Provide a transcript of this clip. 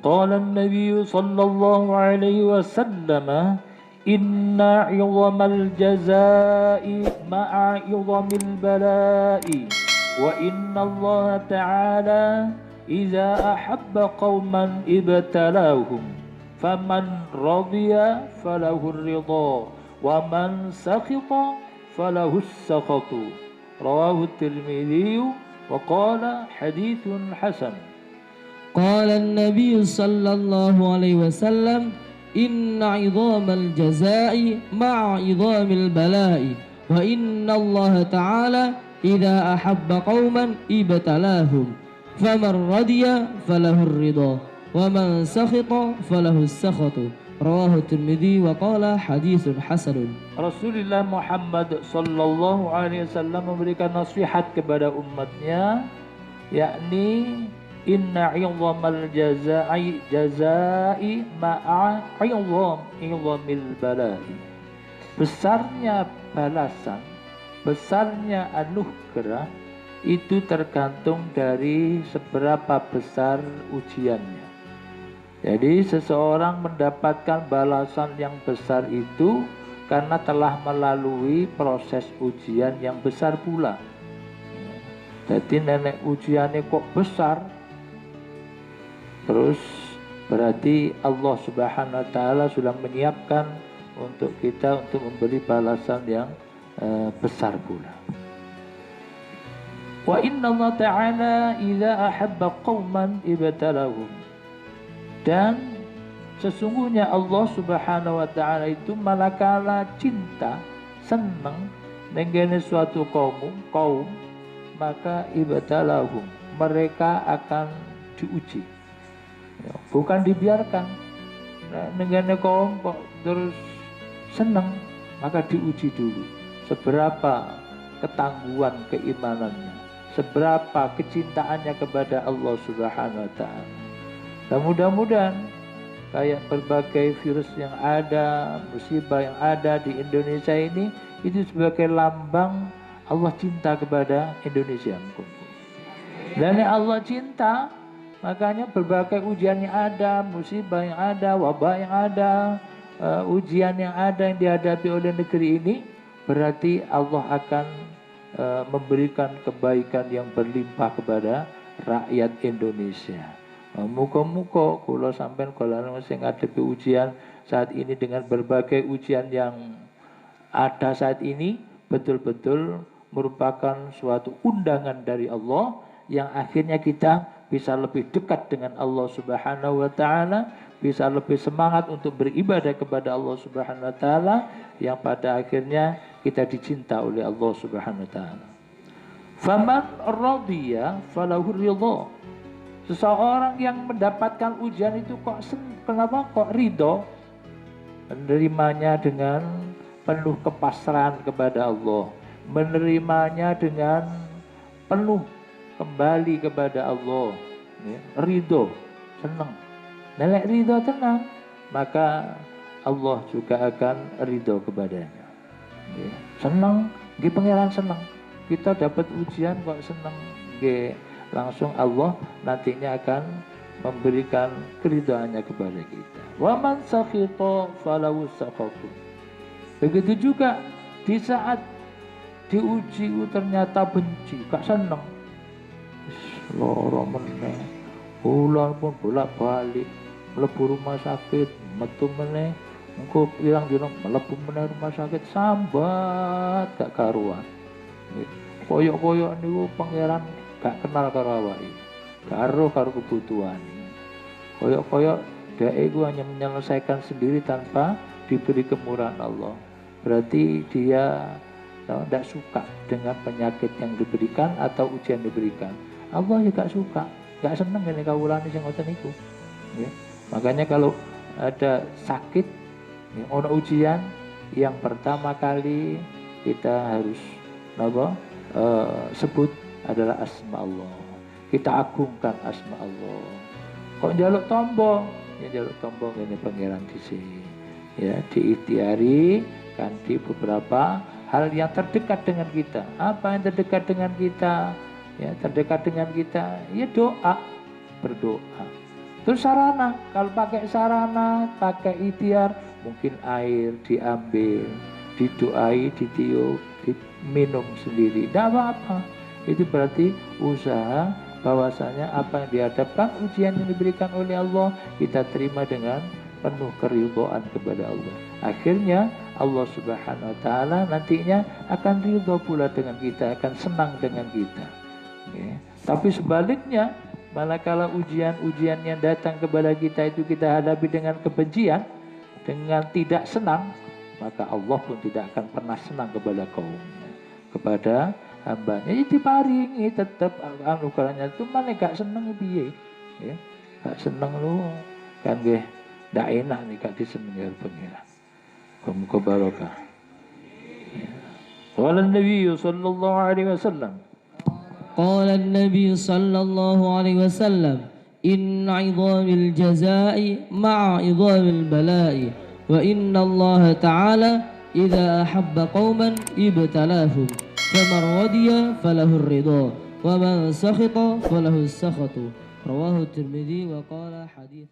قال النبي صلى الله عليه وسلم إن عظم الجزاء مع عظم البلاء وإن الله تعالى إذا أحب قوما ابتلاهم فمن رضي فله الرضا ومن سخط فله السخط رواه الترمذي وقال حديث حسن. قال النبي صلى الله عليه وسلم إن عظام الجزاء مع عظام البلاء وإن الله تعالى إذا أحب قوما ابتلاهم فمن رضي فله الرضا ومن سخط فله السخط رواه الترمذي وقال حديث حسن. Rasulullah Muhammad sallallahu alaihi wasallam memberikan nasihat kepada umatnya, yakni inna 'idhamal jazai ma'a 'idhamil bala'i. Besarnya balasan, besarnya anugerah itu tergantung dari seberapa besar ujiannya. Jadi seseorang mendapatkan balasan yang besar itu karena telah melalui proses ujian yang besar pula. Jadi nenek ujiannya kok besar, terus berarti Allah Subhanahu wa Ta'ala sudah menyiapkan untuk kita untuk memberi balasan yang besar pula. Wa inna Allah Ta'ala idza ahabba qauman ibtalahum. Dan sesungguhnya Allah Subhanahu wa Ta'ala itu manakala cinta, senang dengan suatu kaum, maka ibtalahum, mereka akan diuji. Bukan dibiarkan. Dengan kaum kok terus senang, maka diuji dulu. Seberapa ketangguhan keimanannya, seberapa kecintaannya kepada Allah Subhanahu wa Ta'ala. Dan mudah-mudahan kayak berbagai virus yang ada, musibah yang ada di Indonesia ini, itu sebagai lambang Allah cinta kepada Indonesia. Dan Allah cinta, makanya berbagai ujian yang ada, musibah yang ada, wabah yang ada, ujian yang ada yang dihadapi oleh negeri ini, berarti Allah akan memberikan kebaikan yang berlimpah kepada rakyat Indonesia. Muka-muka kula sampean golongan sing ngadepi ujian saat ini dengan berbagai ujian yang ada saat ini betul-betul merupakan suatu undangan dari Allah yang akhirnya kita bisa lebih dekat dengan Allah Subhanahu wa Ta'ala, bisa lebih semangat untuk beribadah kepada Allah Subhanahu wa Ta'ala, yang pada akhirnya kita dicinta oleh Allah Subhanahu wa Ta'ala. Faman radiya falahu ridha. Seseorang yang mendapatkan ujian itu kenapa kok ridho? Menerimanya dengan penuh kepasrahan kepada Allah, menerimanya dengan penuh kembali kepada Allah, ya. Ridho, senang. Nek ridho tenang, maka Allah juga akan ridho kepadanya. Ya. Senang, nggih pangeran senang. Kita dapat ujian kok senang, nggih. Langsung Allah nantinya akan memberikan keridhaannya kepada kita. Wa man sakhita falahu sakhatu. Begitu juga di saat diuji ternyata benci, gak seneng. Loro meneh. Ulang pun bolak-balik, mlebu rumah sakit, metu meneh. Engko pirang dina mlebu meneh rumah sakit, sambat gak karuan. Koyok-koyok niku pangeran gak kenal karo awake, karo kebutuhan. Koyok-koyok dhek iku hanya menyelesaikan sendiri tanpa diberi kemurahan Allah. Berarti dia tidak suka dengan penyakit yang diberikan atau ujian diberikan. Allah juga suka, gak seneng ngene kawulane sing ngoten niku. Ya. Makanya kalau ada sakit, ya, ono ujian, yang pertama kali kita harus sebut adalah asma Allah. Kita agungkan asma Allah. Kok njaluk tombo? Ya njaluk tombo ngene pangeran dhisik. Ya, diikhtiari kanthi beberapa hal yang terdekat dengan kita. Apa yang terdekat dengan kita? Ya, terdekat dengan kita, ya doa, berdoa. Terus sarana, kalau pakai sarana, pakai ikhtiar, mungkin air diambil, didoai, ditiup, diminum sendiri, tidak apa-apa. Itu berarti usaha bahwasanya apa yang dihadapkan, ujian yang diberikan oleh Allah, kita terima dengan penuh keridhaan kepada Allah. Akhirnya Allah Subhanahu wa Ta'ala nantinya akan ridho pula dengan kita, akan senang dengan kita. Ya. Tapi sebaliknya, manakala ujian-ujian yang datang kepada kita itu kita hadapi dengan kebencian, dengan tidak senang, maka Allah pun tidak akan pernah senang kepada kaumnya, kepada hambanya. Jadi diparingi tetap anugerahnya itu, mana gak seneng piye, ya gak seneng lu kan nggih, ndak enak nih gak disenengi pengira. Muga barokah. Qala Nabi sallallahu alaihi wasallam, قال النبي صلى الله عليه وسلم إن عظام الجزاء مع عظام البلاء وإن الله تعالى إذا أحب قوما ابتلاهم فمن رضي فله الرضا ومن سخط فله السخط رواه الترمذي وقال حديث